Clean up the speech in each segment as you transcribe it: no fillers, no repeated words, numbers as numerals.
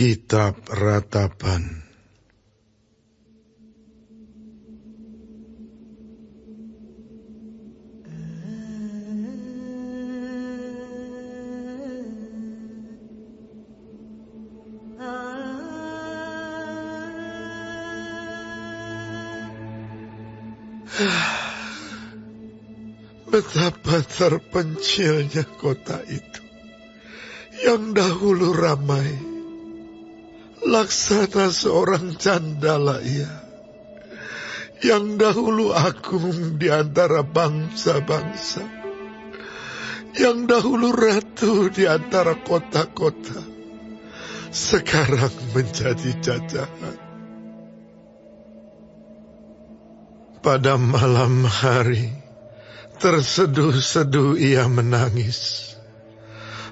Kitab Ratapan. Betapa terpencilnya kota itu, yang dahulu ramai, laksana seorang candala ia, yang dahulu agung di antara bangsa-bangsa, yang dahulu ratu di antara kota-kota, sekarang menjadi jajahan. Pada malam hari, terseduh-seduh ia menangis.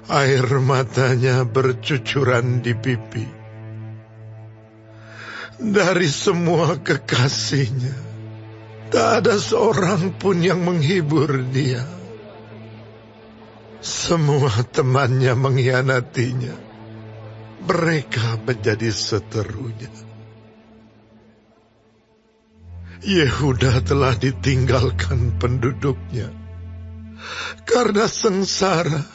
Air matanya bercucuran di pipi. Dari semua kekasihnya, tak ada seorang pun yang menghibur dia. Semua temannya mengkhianatinya. Mereka menjadi seterunya. Yehuda telah ditinggalkan penduduknya karena sengsara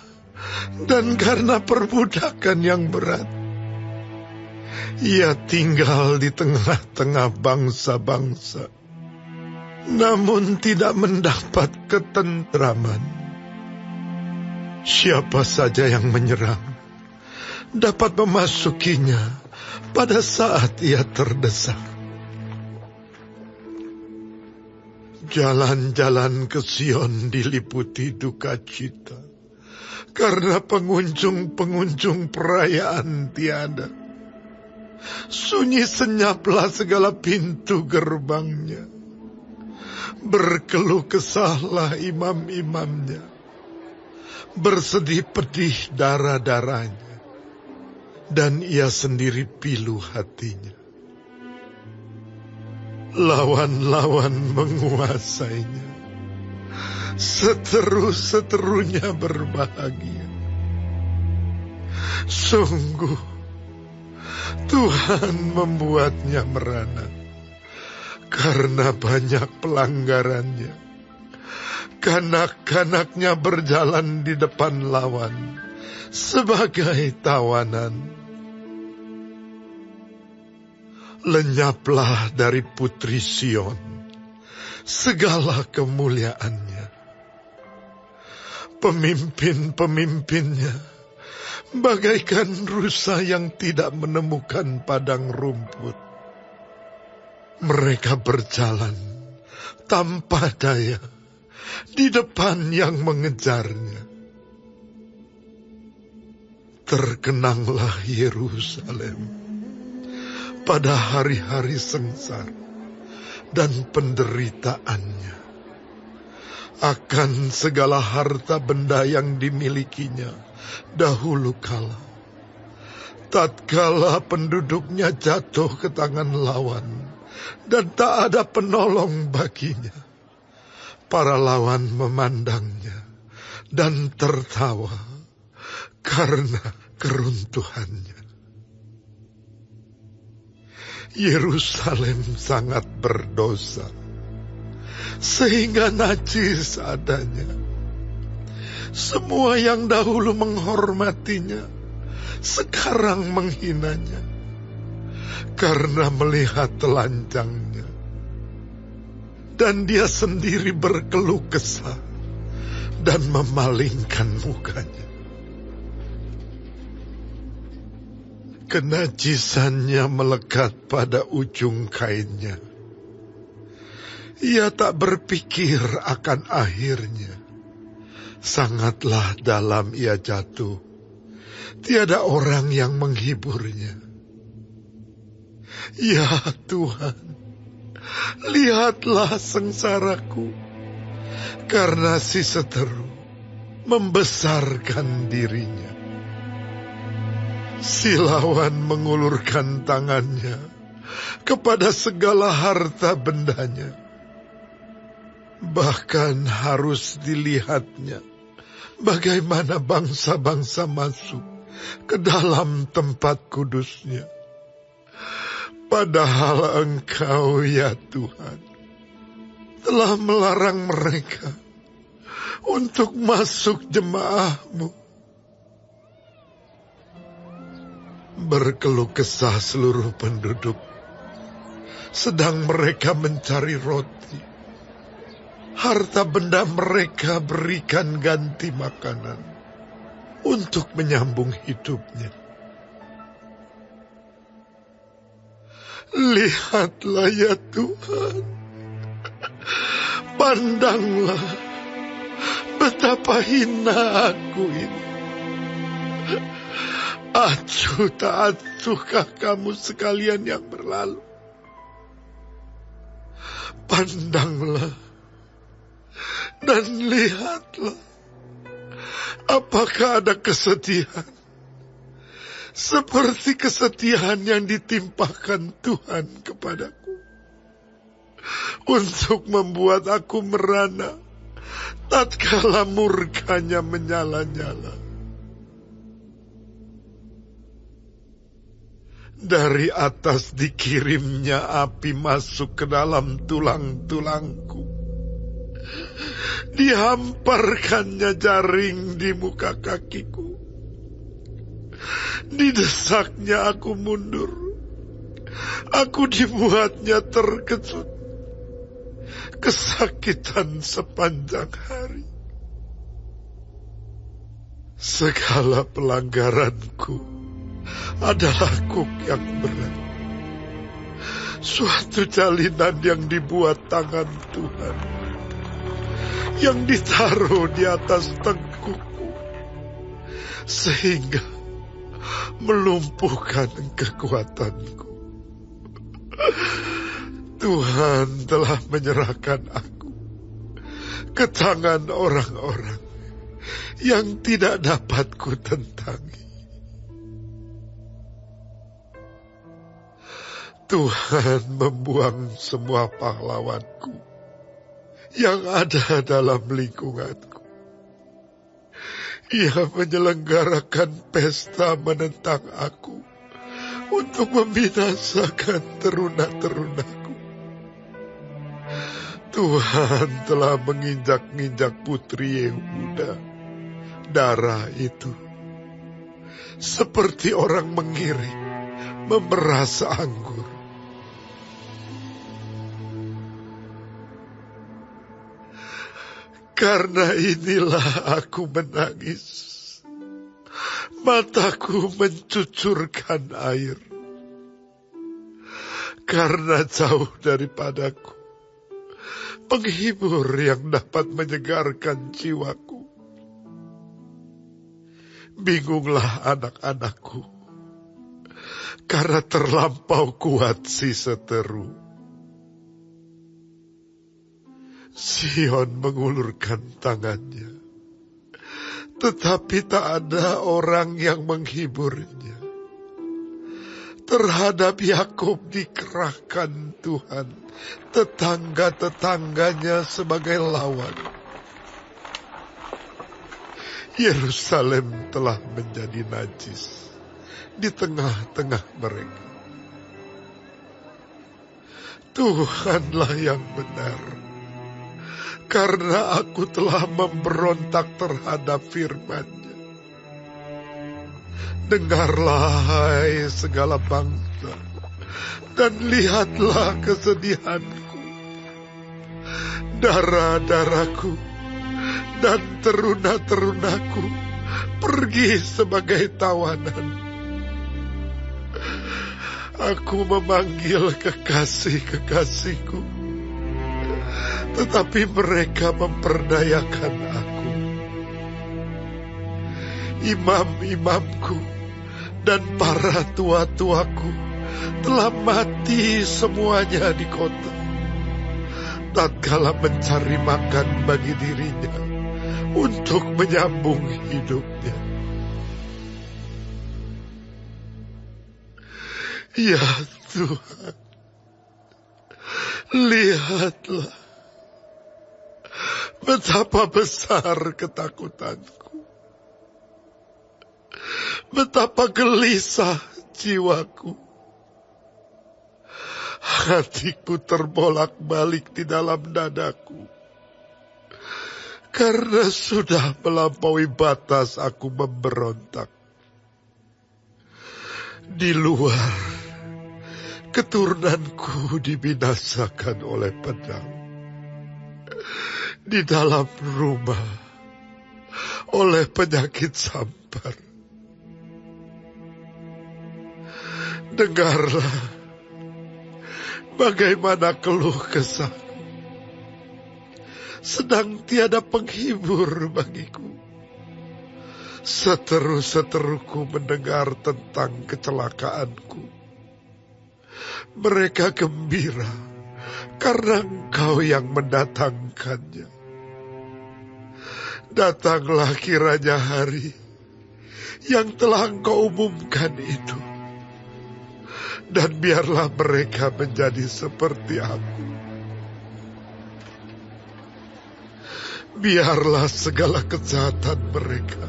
dan karena perbudakan yang berat. Ia tinggal di tengah-tengah bangsa-bangsa, namun tidak mendapat ketentraman. Siapa saja yang menyerang dapat memasukinya pada saat ia terdesak. Jalan-jalan ke Sion diliputi duka cita, karena pengunjung-pengunjung perayaan tiada. Sunyi senyaplah segala pintu gerbangnya. Berkeluh kesahlah imam-imamnya. Bersedih pedih darah-darahnya, dan ia sendiri pilu hatinya. Lawan-lawan menguasainya. Seteru-seterunya berbahagia. Sungguh, Tuhan membuatnya merana karena banyak pelanggarannya. Kanak-kanaknya berjalan di depan lawan sebagai tawanan. Lenyaplah dari putri Sion segala kemuliaannya. Pemimpin-pemimpinnya bagaikan rusa yang tidak menemukan padang rumput. Mereka berjalan tanpa daya di depan yang mengejarnya. Terkenanglah Yerusalem pada hari-hari sengsara dan penderitaannya, akan segala harta benda yang dimilikinya dahulu kala. Tatkala penduduknya jatuh ke tangan lawan dan tak ada penolong baginya, para lawan memandangnya dan tertawa karena keruntuhannya. Yerusalem sangat berdosa, sehingga najis adanya. Semua yang dahulu menghormatinya, sekarang menghinanya, karena melihat telanjangnya. Dan dia sendiri berkeluh kesah dan memalingkan mukanya. Kenajisannya melekat pada ujung kainnya. Ia tak berpikir akan akhirnya. Sangatlah dalam ia jatuh. Tiada orang yang menghiburnya. Ya Tuhan, lihatlah sengsaraku, karena si seteru membesarkan dirinya. Si lawan mengulurkan tangannya kepada segala harta bendanya. Bahkan harus dilihatnya bagaimana bangsa-bangsa masuk ke dalam tempat kudus-Nya. Padahal Engkau, ya Tuhan, telah melarang mereka untuk masuk jemaah-Mu. Berkeluh kesah seluruh penduduk, sedang mereka mencari roti. Harta benda mereka berikan ganti makanan untuk menyambung hidupnya. Lihatlah ya Tuhan, pandanglah betapa hina aku ini. Acuh tak acuhkah kamu sekalian yang berlalu? Pandanglah dan lihatlah, apakah ada kesedihan seperti kesedihan yang ditimpakan Tuhan kepadaku, untuk membuat aku merana tatkala murka-Nya menyala-nyala. Dari atas dikirimnya api masuk ke dalam tulang-tulangku. Dihamparkannya jaring di muka kakiku. Didesaknya aku mundur. Aku dibuatnya terkejut. Kesakitan sepanjang hari. Segala pelanggaranku adalah kuk yang berat. Suatu jalinan yang dibuat tangan Tuhan, yang ditaruh di atas tengkukku, sehingga melumpuhkan kekuatanku. Tuhan telah menyerahkan aku ke tangan orang-orang yang tidak dapat kutentangi. Tuhan membuang semua pahlawanku yang ada dalam lingkunganku. Ia menyelenggarakan pesta menentang aku untuk membinasakan teruna-terunaku. Tuhan telah menginjak-injak putri Yehuda, darah itu, seperti orang mengiring memeras anggur. Karena inilah aku menangis, mataku mencucurkan air. Karena jauh daripadaku penghibur yang dapat menyegarkan jiwaku. Bingunglah anak-anakku, karena terlampau kuat si seteru. Sion mengulurkan tangannya, tetapi tak ada orang yang menghiburnya. Terhadap Yakub dikerahkan Tuhan tetangga-tetangganya sebagai lawan. Yerusalem telah menjadi najis di tengah-tengah mereka. Tuhanlah yang benar, karena aku telah memberontak terhadap firman-Nya. Dengarlah, hai segala bangsa, dan lihatlah kesedihanku. Darah-darahku dan teruna-terunaku pergi sebagai tawanan. Aku memanggil kekasih-kekasihku, tetapi mereka memperdayakan aku. Imam-imamku dan para tua-tuaku telah mati semuanya di kota, tatkala mencari makan bagi dirinya untuk menyambung hidupnya. Ya Tuhan, lihatlah betapa besar ketakutanku. Betapa gelisah jiwaku. Hatiku terbolak-balik di dalam dadaku. Karena sudah melampaui batas aku memberontak. Di luar, keturunanku dibinasakan oleh pedang. Di dalam rumah, oleh penyakit sampar. Dengarlah bagaimana keluh kesahku. Sedang tiada penghibur bagiku. Seteru-seteruku mendengar tentang kecelakaanku. Mereka gembira karena Engkau yang mendatangkannya. Datanglah kiranya hari yang telah Engkau umumkan itu. Dan biarlah mereka menjadi seperti aku. Biarlah segala kejahatan mereka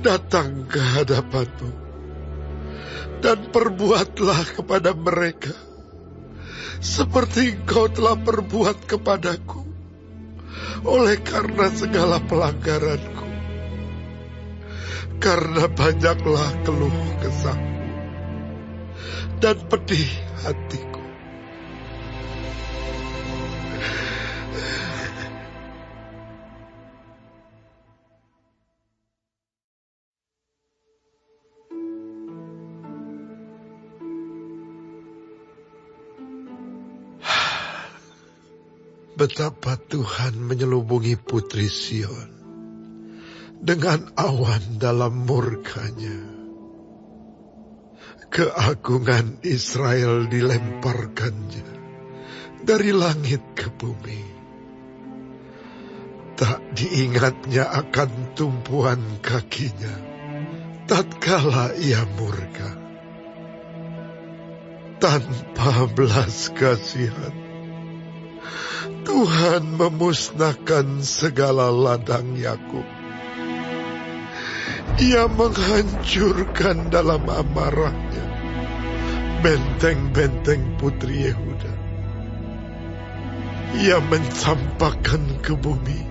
datang ke hadapan-Mu. Dan perbuatlah kepada mereka seperti Engkau telah perbuat kepadaku. Oleh karena segala pelanggaranku. Karena banyaklah keluh kesahku dan pedih hatiku. Betapa Tuhan menyelubungi putri Sion dengan awan dalam murkanya. Keagungan Israel dilemparkannya dari langit ke bumi. Tak diingatnya akan tumpuan kakinya tatkala ia murka. Tanpa belas kasihan, Tuhan memusnahkan segala ladang Yakub. Ia menghancurkan dalam amarahnya benteng-benteng putri Yehuda. Ia mencampakkan ke bumi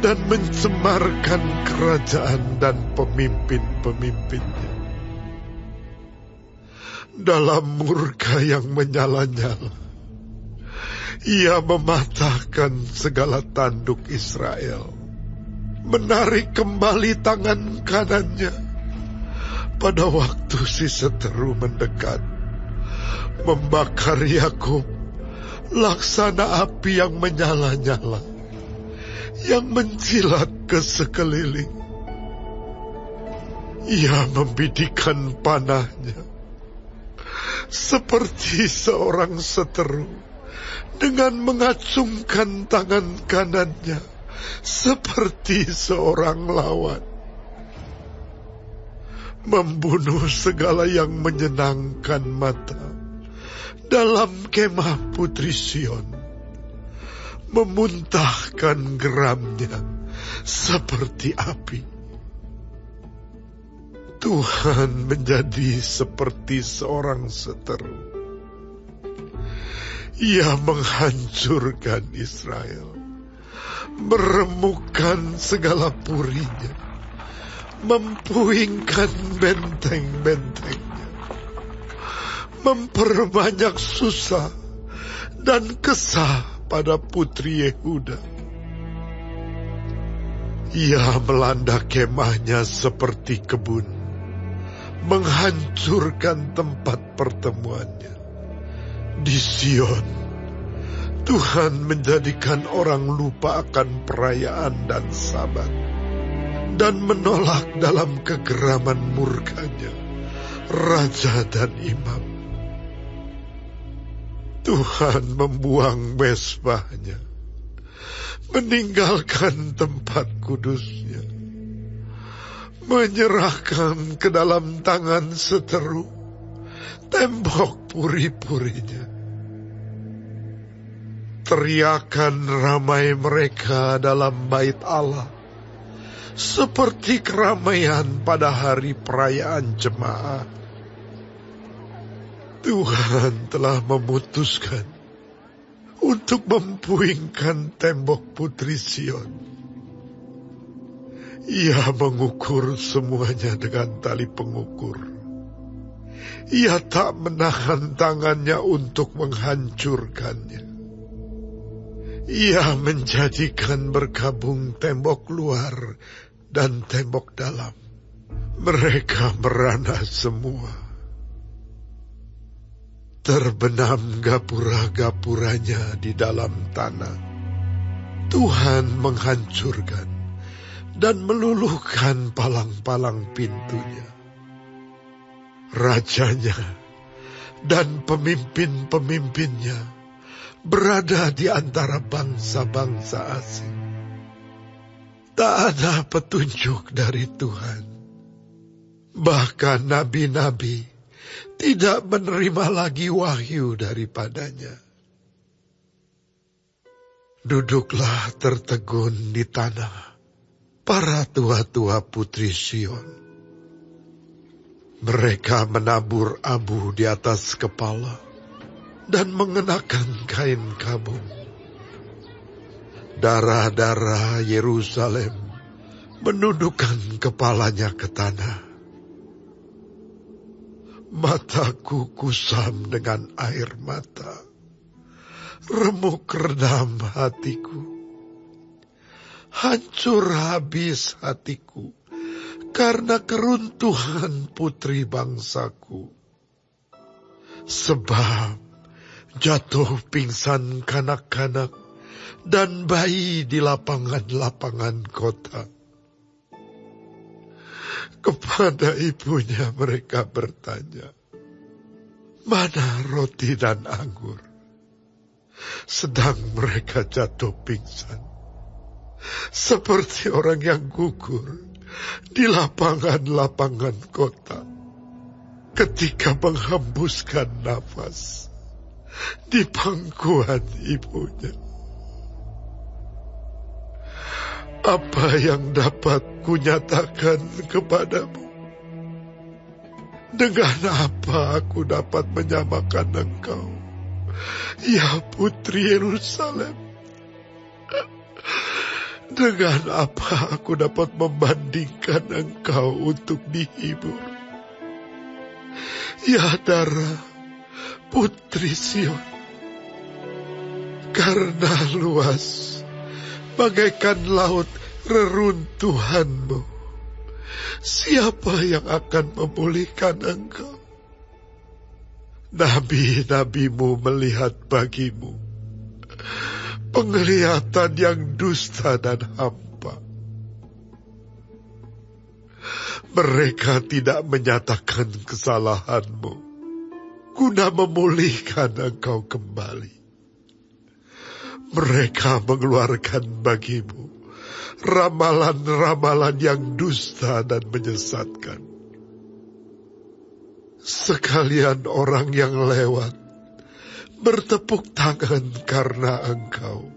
dan mencemarkan kerajaan dan pemimpin-pemimpinnya. Dalam murka yang menyala-nyala, ia mematahkan segala tanduk Israel, menarik kembali tangan kanannya pada waktu si seteru mendekat, membakar Yakub laksana api yang menyala-nyala, yang menjilat ke sekeliling. Ia membidikkan panahnya seperti seorang seteru, dengan mengacungkan tangan kanannya seperti seorang lawan. Membunuh segala yang menyenangkan mata dalam kemah putri Sion. Memuntahkan geramnya seperti api. Tuhan menjadi seperti seorang seteru. Ia menghancurkan Israel, meremukkan segala purinya, mempuingkan benteng-bentengnya, memperbanyak susah dan kesah pada putri Yehuda. Ia melanda kemahnya seperti kebun, menghancurkan tempat pertemuannya. Di Sion, Tuhan menjadikan orang lupa akan perayaan dan sabat, dan menolak dalam kegeraman murkanya raja dan imam. Tuhan membuang mesbahnya, meninggalkan tempat kudusnya, menyerahkan ke dalam tangan seteru tembok puri-purinya. Teriakan ramai mereka dalam bait Allah seperti keramaian pada hari perayaan jemaat. Tuhan telah memutuskan untuk mempuingkan tembok Putri Sion. Ia mengukur semuanya dengan tali pengukur. Ia tak menahan tangannya untuk menghancurkannya. Ia menjadikan berkabung tembok luar dan tembok dalam. Mereka merana semua. Terbenam gapura-gapuranya di dalam tanah. Tuhan menghancurkan dan meluluhkan palang-palang pintunya. Rajanya dan pemimpin-pemimpinnya berada di antara bangsa-bangsa asing. Tak ada petunjuk dari Tuhan. Bahkan nabi-nabi tidak menerima lagi wahyu daripadanya. Duduklah tertegun di tanah para tua-tua Putri Sion. Mereka menabur abu di atas kepala dan mengenakan kain kabung. Darah-darah Yerusalem menundukkan kepalanya ke tanah. Mataku kusam dengan air mata, remuk redam hatiku. Hancur habis hatiku karena keruntuhan putri bangsaku. Sebab jatuh pingsan kanak-kanak dan bayi di lapangan-lapangan kota. Kepada ibunya mereka bertanya, "Mana roti dan anggur?" Sedang mereka jatuh pingsan, seperti orang yang gugur di lapangan-lapangan kota ketika menghembuskan nafas di pangkuan ibunya. Apa yang dapat kunyatakan kepadamu? Dengan apa aku dapat menyamakan engkau, ya Putri Yerusalem? Dengan apa aku dapat membandingkan engkau untuk dihibur, ya Dara, Putri Sion? Karena luas bagaikan laut reruntuhanmu, siapa yang akan memulihkan engkau? Nabi-nabimu melihat bagimu penglihatan yang dusta dan hampa. Mereka tidak menyatakan kesalahanmu guna memulihkan engkau kembali. Mereka mengeluarkan bagimu ramalan-ramalan yang dusta dan menyesatkan. Sekalian orang yang lewat bertepuk tangan karena engkau.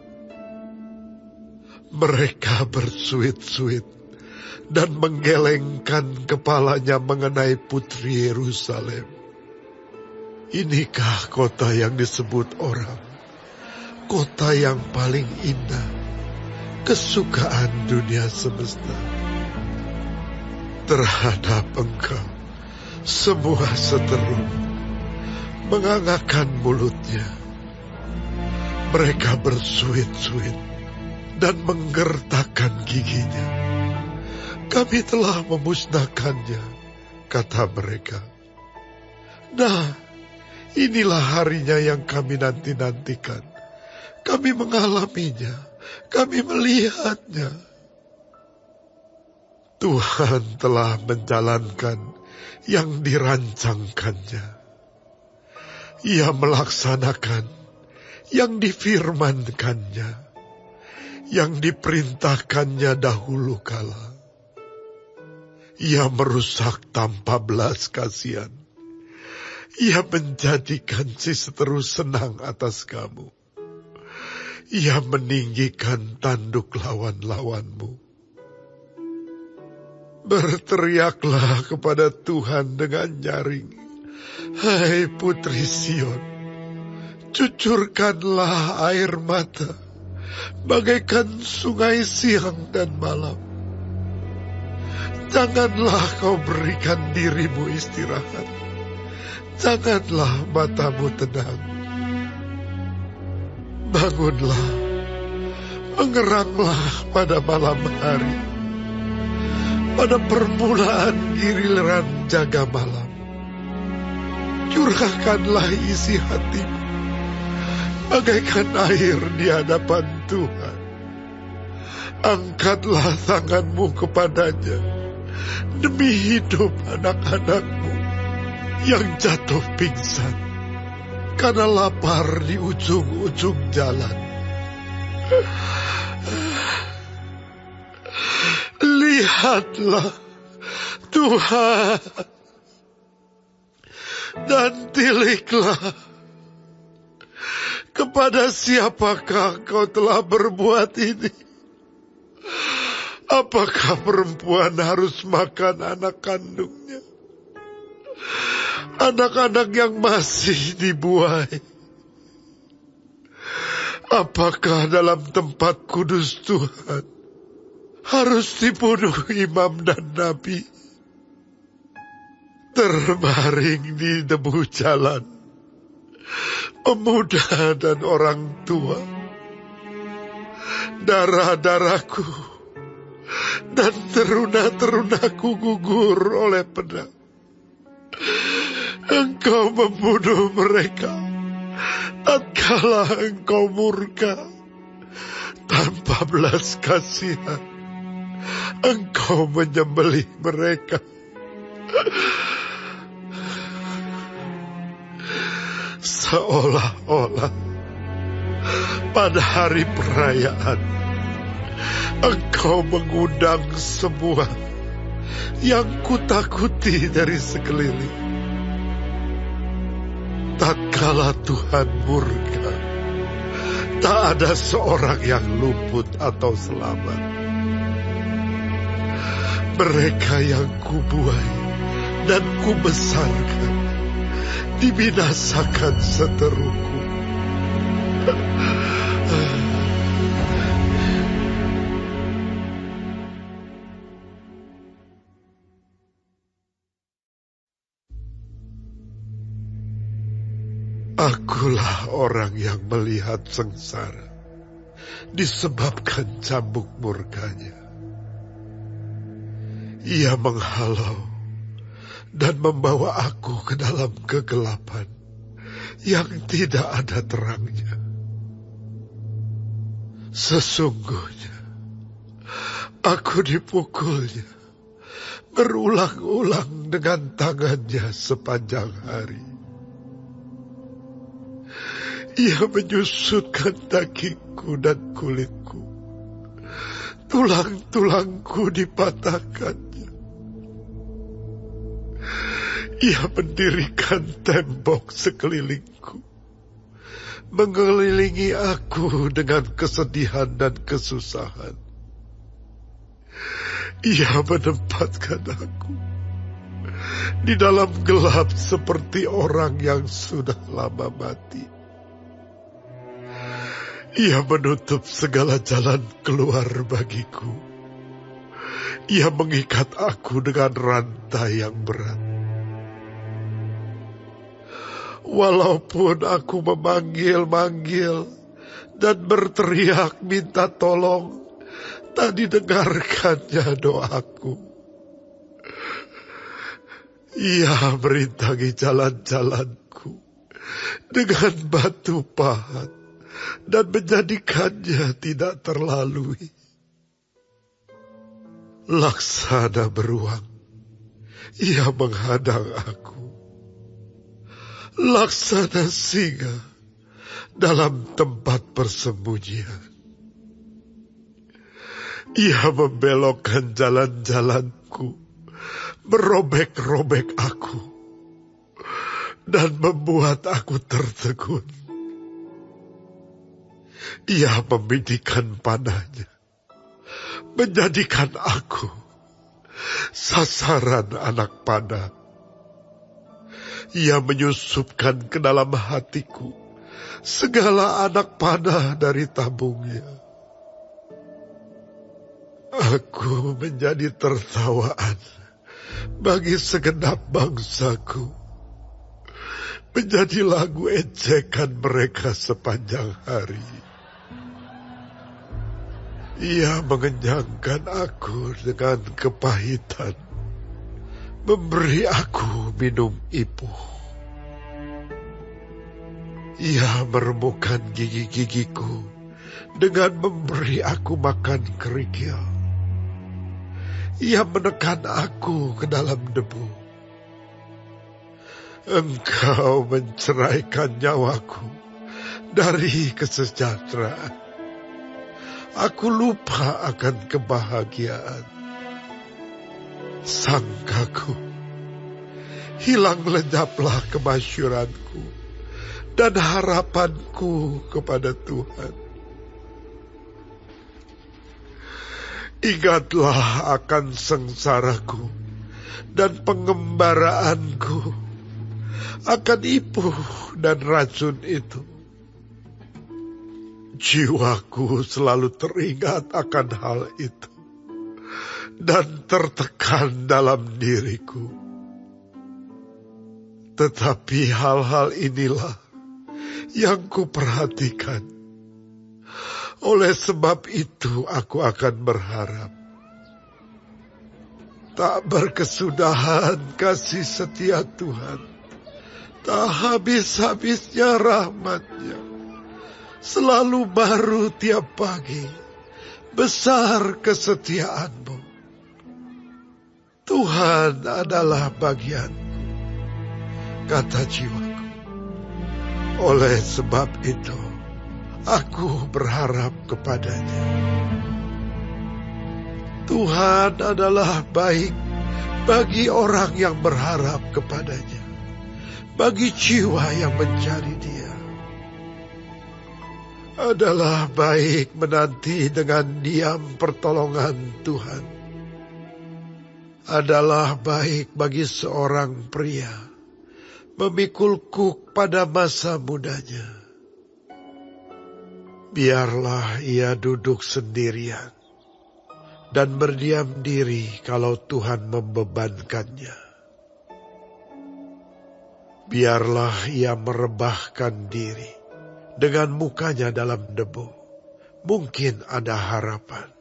Mereka bersuit-suit dan menggelengkan kepalanya mengenai Putri Yerusalem. Inikah kota yang disebut orang, kota yang paling indah, kesukaan dunia semesta? Terhadap engkau, semua seteru mengangakkan mulutnya. Mereka bersuit-suit dan menggertakkan giginya. Kami telah memusnahkannya, kata mereka. Nah, inilah harinya yang kami nanti-nantikan. Kami mengalaminya, kami melihatnya. Tuhan telah menjalankan yang dirancangkannya. Ia melaksanakan yang difirmankannya, yang diperintahkannya dahulu kala. Ia merusak tanpa belas kasihan. Ia menjadikan si seteru senang atas kamu. Ia meninggikan tanduk lawan-lawanmu. Berteriaklah kepada Tuhan dengan nyaring. Hai putri Sion, cucurkanlah air mata, bagaikan sungai siang dan malam. Janganlah kau berikan dirimu istirahat, janganlah matamu tenang. Bangunlah, mengeranglah pada malam hari, pada permulaan giliran jaga malam. Curahkanlah isi hatimu, bagaikan air di hadapan Tuhan. Angkatlah tanganmu kepadanya, demi hidup anak-anakmu yang jatuh pingsan karena lapar di ujung-ujung jalan. Lihatlah Tuhan, dan tiliklah, kepada siapakah kau telah berbuat ini? Apakah perempuan harus makan anak kandungnya? Anak-anak yang masih dibuai. Apakah dalam tempat kudus Tuhan harus dibunuh imam dan nabi? Terbaring di debu jalan, pemuda dan orang tua. Darah-darahku dan teruna-terunaku gugur oleh pedang. Engkau membunuh mereka tatkala engkau murka, tanpa belas kasihan engkau menyembelih mereka. Seolah-olah pada hari perayaan engkau mengundang semua yang kutakuti dari sekeliling. Tatkala Tuhan murka, tak ada seorang yang luput atau selamat. Mereka yang kubuai dan kubesarkan dibinasakan seteruku. Akulah orang yang melihat sengsara disebabkan cambuk murkanya. Ia menghalau dan membawa aku ke dalam kegelapan yang tidak ada terangnya. Sesungguhnya aku dipukulnya berulang-ulang dengan tangannya sepanjang hari. Ia menyusutkan dagingku dan kulitku. Tulang-tulangku dipatahkannya. Ia mendirikan tembok sekelilingku, mengelilingi aku dengan kesedihan dan kesusahan. Ia menempatkan aku di dalam gelap seperti orang yang sudah lama mati. Ia menutup segala jalan keluar bagiku. Ia mengikat aku dengan rantai yang berat. Walaupun aku memanggil-manggil dan berteriak minta tolong, tak didengarkannya doaku. Ia merintangi jalan-jalanku dengan batu pahat dan menjadikannya tidak terlalui. Laksana beruang, ia menghadang aku. Laksana singa dalam tempat persembunyian. Ia membelokkan jalan-jalanku, merobek-robek aku, dan membuat aku tertegun. Ia membidikan panahnya, menjadikan aku sasaran anak panah. Ia menyusupkan ke dalam hatiku segala anak panah dari tabungnya. Aku menjadi tertawaan bagi segenap bangsaku, menjadi lagu ejekan mereka sepanjang hari. Ia mengenyangkan aku dengan kepahitan, memberi aku minum ipuh. Ia meremukkan gigi-gigiku dengan memberi aku makan kerikil. Ia menekan aku ke dalam debu. Engkau menceraikan nyawaku dari kesejahteraan. Aku lupa akan kebahagiaan. Sangkaku, hilang lenyaplah kemasyuranku dan harapanku kepada Tuhan. Ingatlah akan sengsaraku dan pengembaraanku, akan ipuh dan racun itu. Jiwaku selalu teringat akan hal itu dan tertekan dalam diriku. Tetapi hal-hal inilah yang kuperhatikan. Oleh sebab itu aku akan berharap. Tak berkesudahan kasih setia Tuhan, tak habis-habisnya rahmat-Nya. Selalu baru tiap pagi, besar kesetiaan-Mu. Tuhan adalah bagianku, kata jiwaku. Oleh sebab itu, aku berharap kepada-Nya. Tuhan adalah baik bagi orang yang berharap kepada-Nya, bagi jiwa yang mencari Dia. Adalah baik menanti dengan diam pertolongan Tuhan. Adalah baik bagi seorang pria memikul kuk pada masa mudanya. Biarlah ia duduk sendirian dan berdiam diri kalau Tuhan membebankannya. Biarlah ia merebahkan diri dengan mukanya dalam debu, mungkin ada harapan.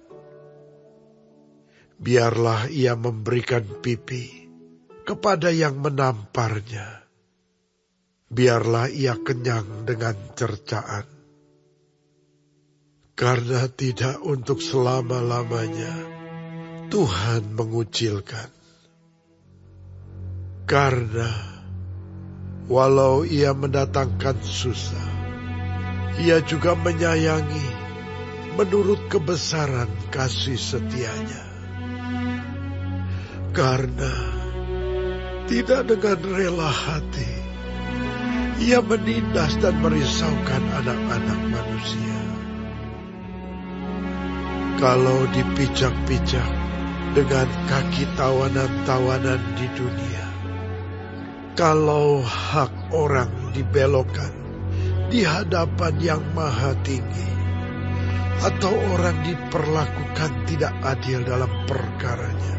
Biarlah ia memberikan pipi kepada yang menamparnya. Biarlah ia kenyang dengan cercaan. Karena tidak untuk selama-lamanya Tuhan mengucilkan. Karena walau ia mendatangkan susah, Ia juga menyayangi menurut kebesaran kasih setia-Nya. Karena tidak dengan rela hati Ia menindas dan merisaukan anak-anak manusia. Kalau dipijak-pijak dengan kaki tawanan-tawanan di dunia, kalau hak orang dibelokkan di hadapan yang maha tinggi, atau orang diperlakukan tidak adil dalam perkaranya,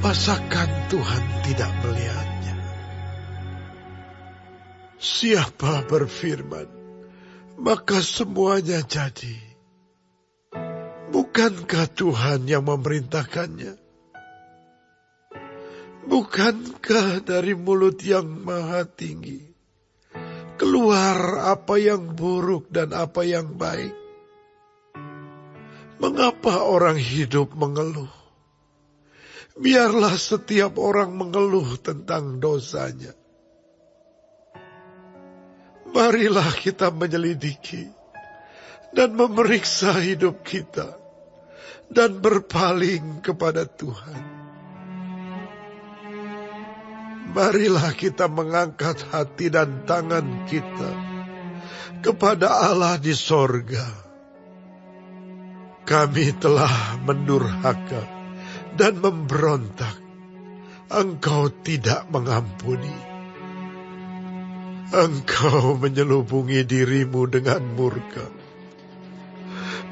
masakan Tuhan tidak melihatnya? Siapa berfirman, maka semuanya jadi. Bukankah Tuhan yang memerintahkannya? Bukankah dari mulut yang maha tinggi keluar apa yang buruk dan apa yang baik? Mengapa orang hidup mengeluh? Biarlah setiap orang mengeluh tentang dosanya. Marilah kita menyelidiki dan memeriksa hidup kita dan berpaling kepada Tuhan. Marilah kita mengangkat hati dan tangan kita kepada Allah di sorga. Kami telah mendurhaka dan memberontak, Engkau tidak mengampuni. Engkau menyelubungi dirimu dengan murka,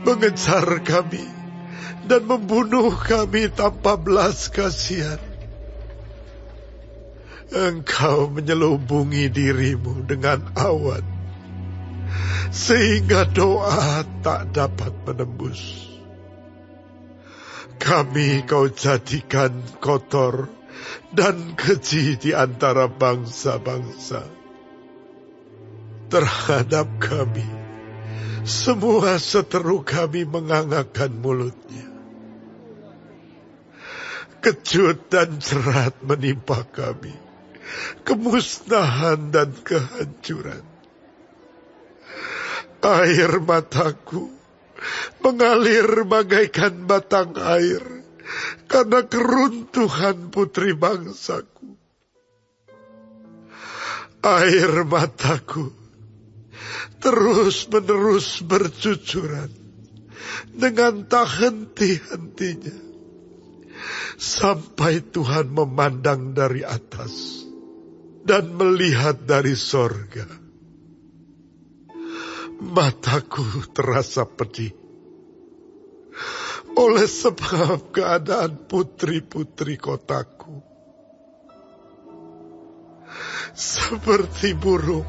mengejar kami dan membunuh kami tanpa belas kasihan. Engkau menyelubungi dirimu dengan awan, sehingga doa tak dapat menembus. Kami Kau jadikan kotor dan keji di antara bangsa-bangsa. Terhadap kami, semua seteru kami mengangakkan mulutnya. Kejut dan jerat menimpa kami, kemusnahan dan kehancuran. Air mataku mengalir bagaikan batang air karena keruntuhan putri bangsaku. Air mataku terus-menerus bercucuran dengan tak henti-hentinya, sampai Tuhan memandang dari atas dan melihat dari sorga. Mataku terasa pedih oleh sebab keadaan putri-putri kotaku. Seperti burung,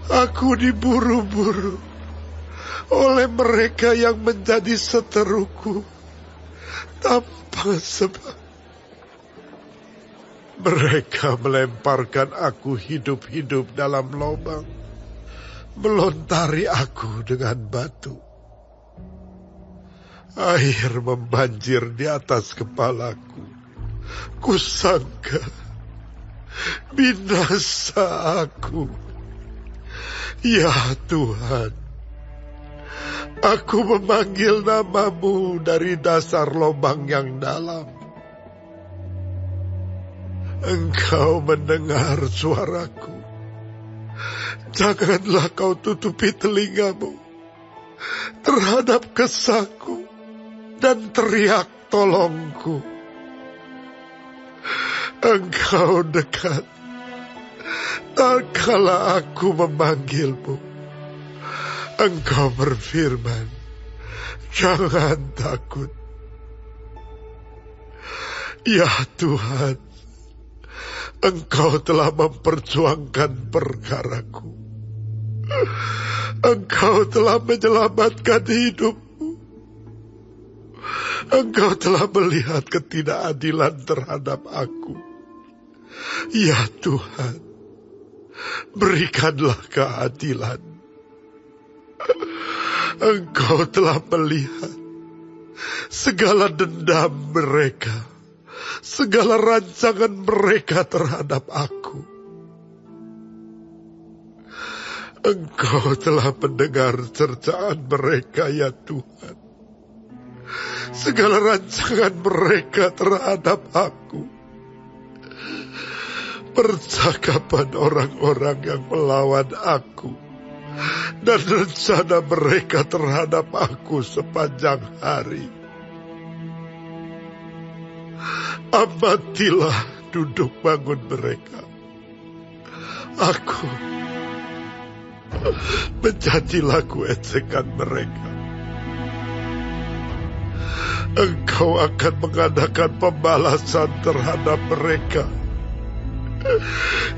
aku diburu-buru oleh mereka yang menjadi seteruku tanpa sebab. Mereka melemparkan aku hidup-hidup dalam lubang, melontari aku dengan batu. Air membanjir di atas kepalaku. Kusangka binasa aku. Ya Tuhan, aku memanggil nama-Mu dari dasar lubang yang dalam. Engkau mendengar suaraku. Janganlah Kau tutupi telinga-Mu terhadap kesahku dan teriak tolongku. Engkau dekat tak kala aku memanggil-Mu. Engkau berfirman, jangan takut. Ya Tuhan, Engkau telah memperjuangkan perkaraku. Engkau telah menyelamatkan hidupku. Engkau telah melihat ketidakadilan terhadap aku. Ya Tuhan, berikanlah keadilan. Engkau telah melihat segala dendam mereka, segala rancangan mereka terhadap aku. Engkau telah mendengar cercaan mereka, ya Tuhan. Segala rancangan mereka terhadap aku. Percakapan orang-orang yang melawan aku dan rencana mereka terhadap aku sepanjang hari. Amatilah duduk bangun mereka. Aku menjadi lagu ejekan mereka. Engkau akan mengadakan pembalasan terhadap mereka.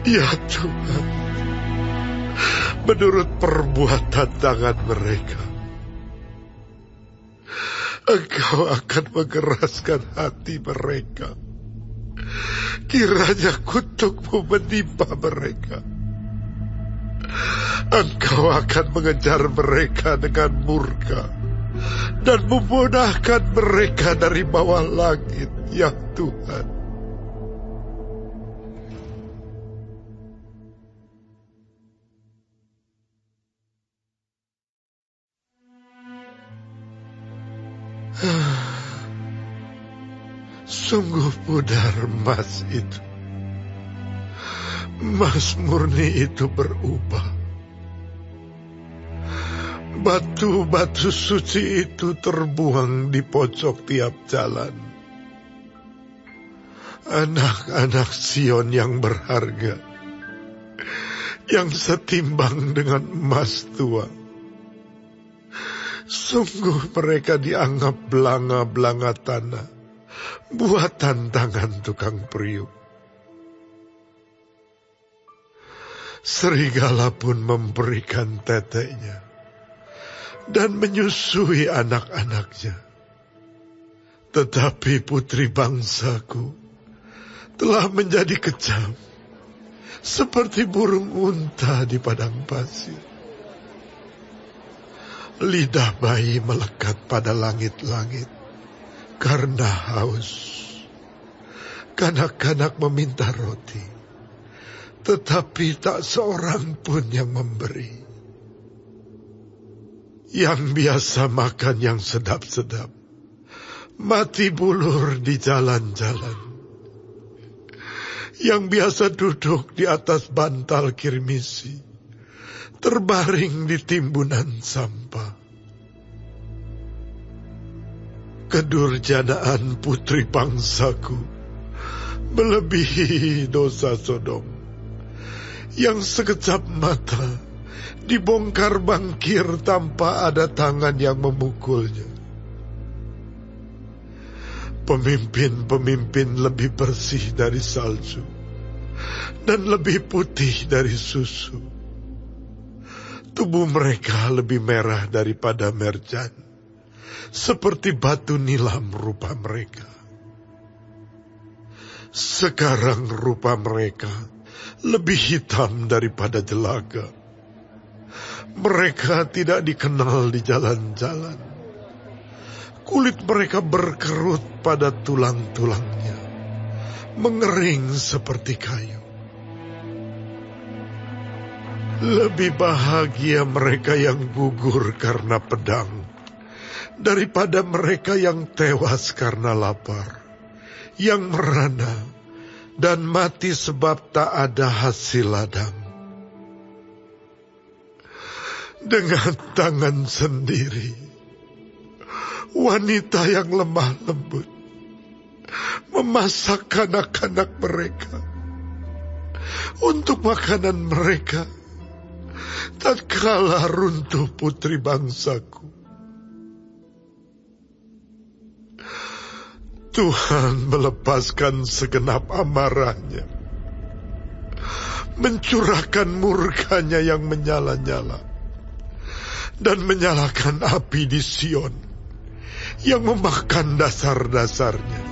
Ya Tuhan, menurut perbuatan tangan mereka. Engkau akan mengeraskan hati mereka. Kiranya kutuk-Mu menimpa mereka. Engkau akan mengejar mereka dengan murka dan memunahkan mereka dari bawah langit, ya Tuhan. Sungguh pudar emas itu. Emas murni itu berubah. Batu-batu suci itu terbuang di pojok tiap jalan. Anak-anak Sion yang berharga, yang setimbang dengan emas tua. Sungguh mereka dianggap belanga-belanga tanah, buatan tangan tukang periuk. Serigala pun memberikan teteknya dan menyusui anak-anaknya. Tetapi putri bangsaku telah menjadi kejam, seperti burung unta di padang pasir. Lidah bayi melekat pada langit-langit karena haus. Kanak-kanak meminta roti, tetapi tak seorang pun yang memberi. Yang biasa makan yang sedap-sedap, mati bulur di jalan-jalan. Yang biasa duduk di atas bantal kirmisi, terbaring di timbunan sampah. Kedurjanaan putri bangsaku melebihi dosa Sodom, yang sekejap mata dibongkar bangkir tanpa ada tangan yang memukulnya. Pemimpin-pemimpin lebih bersih dari salju dan lebih putih dari susu. Tubuh mereka lebih merah daripada merjan, seperti batu nilam rupa mereka. Sekarang rupa mereka lebih hitam daripada jelaga. Mereka tidak dikenal di jalan-jalan. Kulit mereka berkerut pada tulang-tulangnya, mengering seperti kayu. Lebih bahagia mereka yang gugur karena pedang, daripada mereka yang tewas karena lapar, yang merana dan mati sebab tak ada hasil ladang. Dengan tangan sendiri, wanita yang lemah lembut memasak anak-anak mereka untuk makanan mereka, tatkala runtuh putri bangsaku. Tuhan melepaskan segenap amarahnya, mencurahkan murkanya yang menyala-nyala, dan menyalakan api di Sion yang memakan dasar-dasarnya.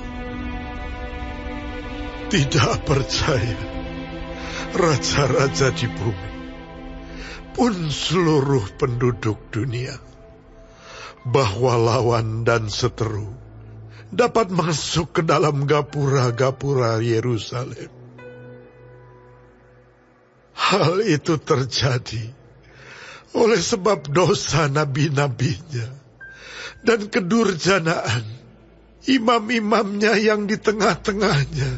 Tidak percaya raja-raja di bumi, pun seluruh penduduk dunia, bahwa lawan dan seteru dapat masuk ke dalam gapura-gapura Yerusalem. Hal itu terjadi oleh sebab dosa nabi-nabinya dan kedurjanaan imam-imamnya yang di tengah-tengahnya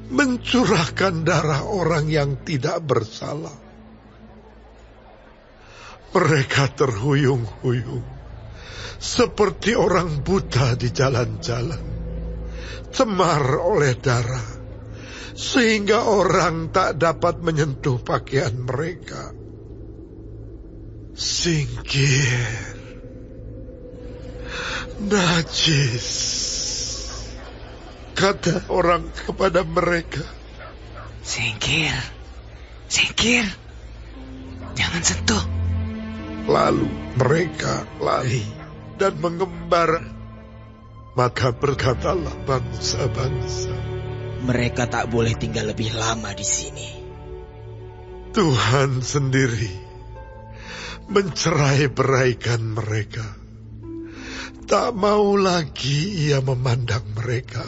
mencurahkan darah orang yang tidak bersalah. Mereka terhuyung-huyung seperti orang buta di jalan-jalan, cemar oleh darah, sehingga orang tak dapat menyentuh pakaian mereka. Singkir, najis, kata orang kepada mereka. Singkir, singkir, jangan sentuh. Lalu mereka lari dan mengembara. Maka berkatalah bangsa-bangsa, mereka tak boleh tinggal lebih lama di sini. Tuhan sendiri mencerai-beraikan mereka. Tak mau lagi ia memandang mereka.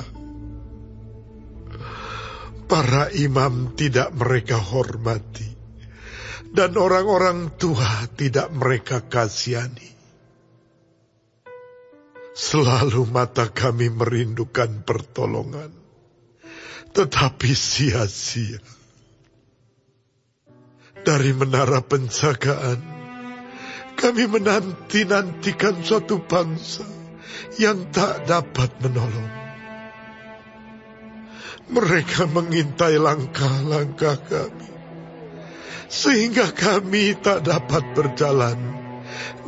Para imam tidak mereka hormati, dan orang-orang tua tidak mereka kasihani. Selalu mata kami merindukan pertolongan, tetapi sia-sia. Dari menara penjagaan, kami menanti-nantikan suatu bangsa yang tak dapat menolong. Mereka mengintai langkah-langkah kami, sehingga kami tak dapat berjalan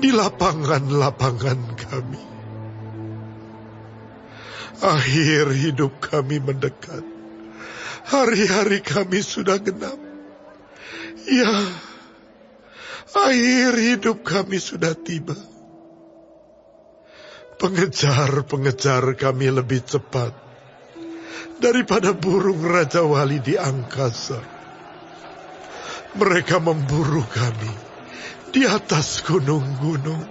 di lapangan-lapangan kami. Akhir hidup kami mendekat. Hari-hari kami sudah genap. Ya, akhir hidup kami sudah tiba. Pengejar-pengejar kami lebih cepat daripada burung Raja Wali di angkasa. Mereka memburu kami di atas gunung-gunung,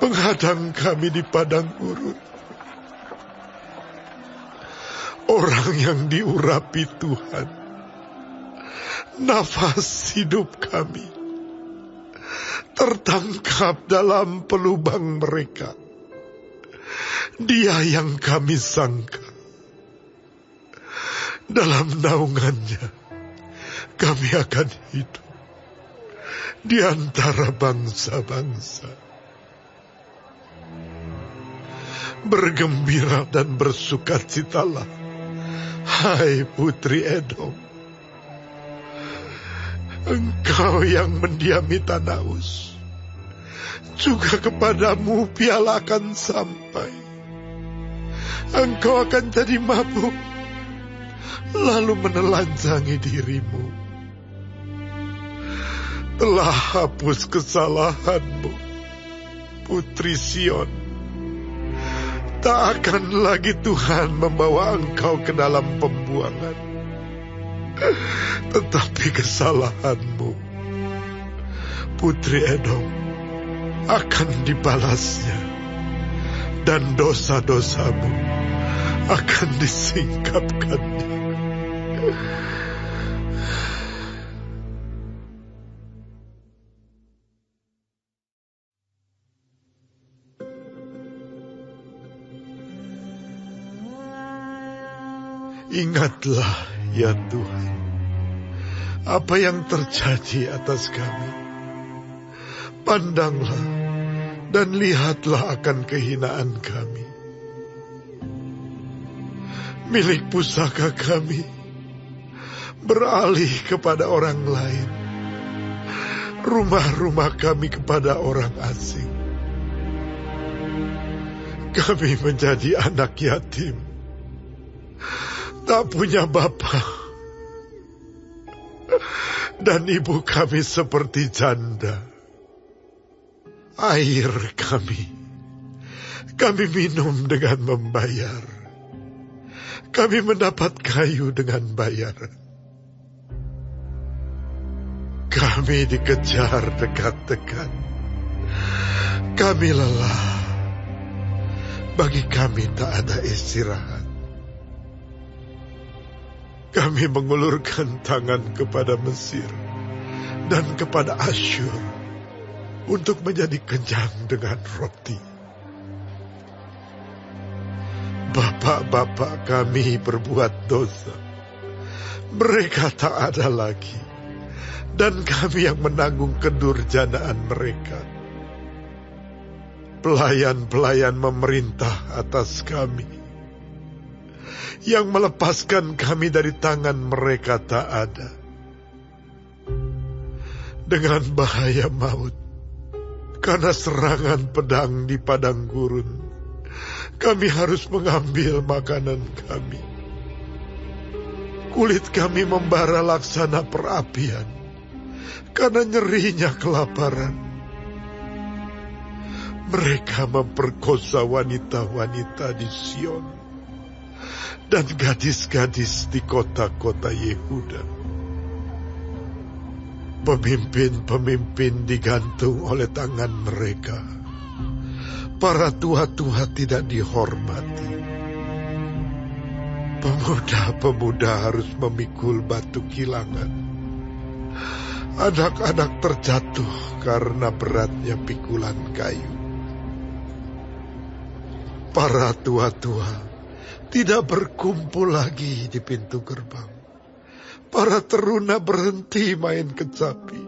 menghadang kami di padang gurun. Orang yang diurapi Tuhan, nafas hidup kami, tertangkap dalam pelubang mereka. Dia yang kami sangka, dalam naungannya kami akan hidup di antara bangsa-bangsa. Bergembira dan bersukacitalah, hai Putri Edom. Engkau yang mendiami tanah Uz, juga kepadamu piala akan sampai. Engkau akan jadi mabuk, lalu menelanjangi dirimu. Telah hapus kesalahanmu, Putri Sion. Tak akan lagi Tuhan membawa engkau ke dalam pembuangan. Tetapi kesalahanmu, Putri Edom, akan dibalasnya, dan dosa-dosamu akan disingkapkannya. Ingatlah, ya Tuhan, apa yang terjadi atas kami. Pandanglah dan lihatlah akan kehinaan kami. Milik pusaka kami beralih kepada orang lain, rumah-rumah kami kepada orang asing. Kami menjadi anak yatim, tak punya bapa, dan ibu kami seperti janda. Air kami minum dengan membayar. Kami mendapat kayu dengan bayar. Kami dikejar dekat-dekat. Kami lelah. Bagi kami tak ada istirahat. Kami mengulurkan tangan kepada Mesir dan kepada Asyur untuk menjadi kenyang dengan roti. Bapak-bapak kami berbuat dosa. Mereka tak ada lagi, dan kami yang menanggung kedurjanaan mereka. Pelayan-pelayan memerintah atas kami. Yang melepaskan kami dari tangan mereka tak ada. Dengan bahaya maut, karena serangan pedang di padang gurun, kami harus mengambil makanan kami. Kulit kami membara laksana perapian, karena nyerinya kelaparan. Mereka memperkosa wanita-wanita di Sion, dan gadis-gadis di kota-kota Yehuda. Pemimpin-pemimpin digantung oleh tangan mereka. Para tua-tua tidak dihormati. Pemuda-pemuda harus memikul batu kilangan. Anak-anak terjatuh karena beratnya pikulan kayu. Para tua-tua tidak berkumpul lagi di pintu gerbang. Para teruna berhenti main kecapi.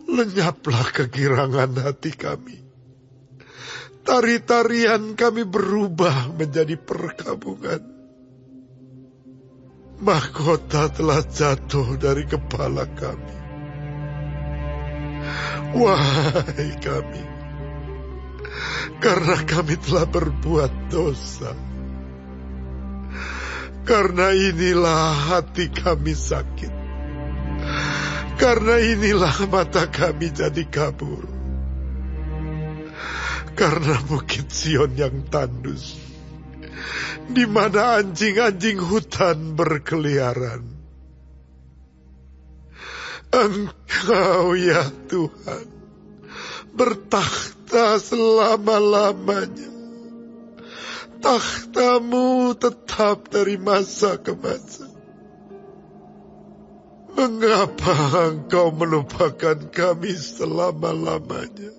Lenyaplah kegirangan hati kami. Tari-tarian kami berubah menjadi perkabungan. Mahkota telah jatuh dari kepala kami. Wahai kami, karena kami telah berbuat dosa. Karena inilah hati kami sakit. Karena inilah mata kami jadi kabur. Karena Bukit Sion yang tandus, di mana anjing-anjing hutan berkeliaran. Engkau ya Tuhan, bertakhta selama-lamanya. Takhtamu tetap dari masa ke masa. Mengapa engkau melupakan kami selama-lamanya?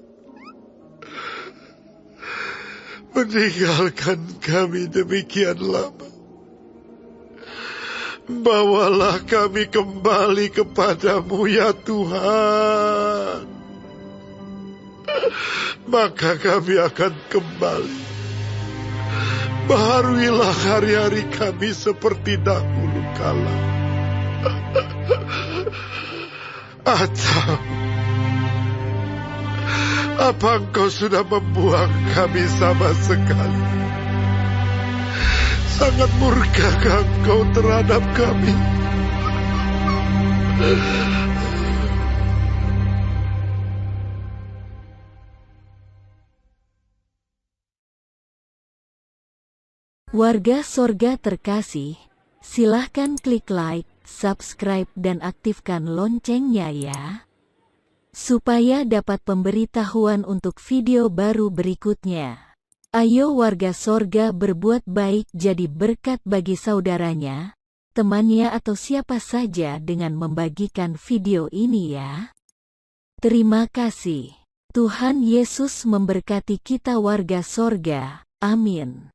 Meninggalkan kami demikian lama. Bawalah kami kembali kepadamu ya Tuhan. Maka kami akan kembali. Baharuilah hari-hari kami seperti dahulu kala. Atau apa engkau sudah membuang kami sama sekali? Sangat murkakah engkau terhadap kami? Warga sorga terkasih, silahkan klik like, subscribe dan aktifkan loncengnya ya, supaya dapat pemberitahuan untuk video baru berikutnya. Ayo warga sorga berbuat baik jadi berkat bagi saudaranya, temannya atau siapa saja dengan membagikan video ini ya. Terima kasih. Tuhan Yesus memberkati kita warga sorga. Amin.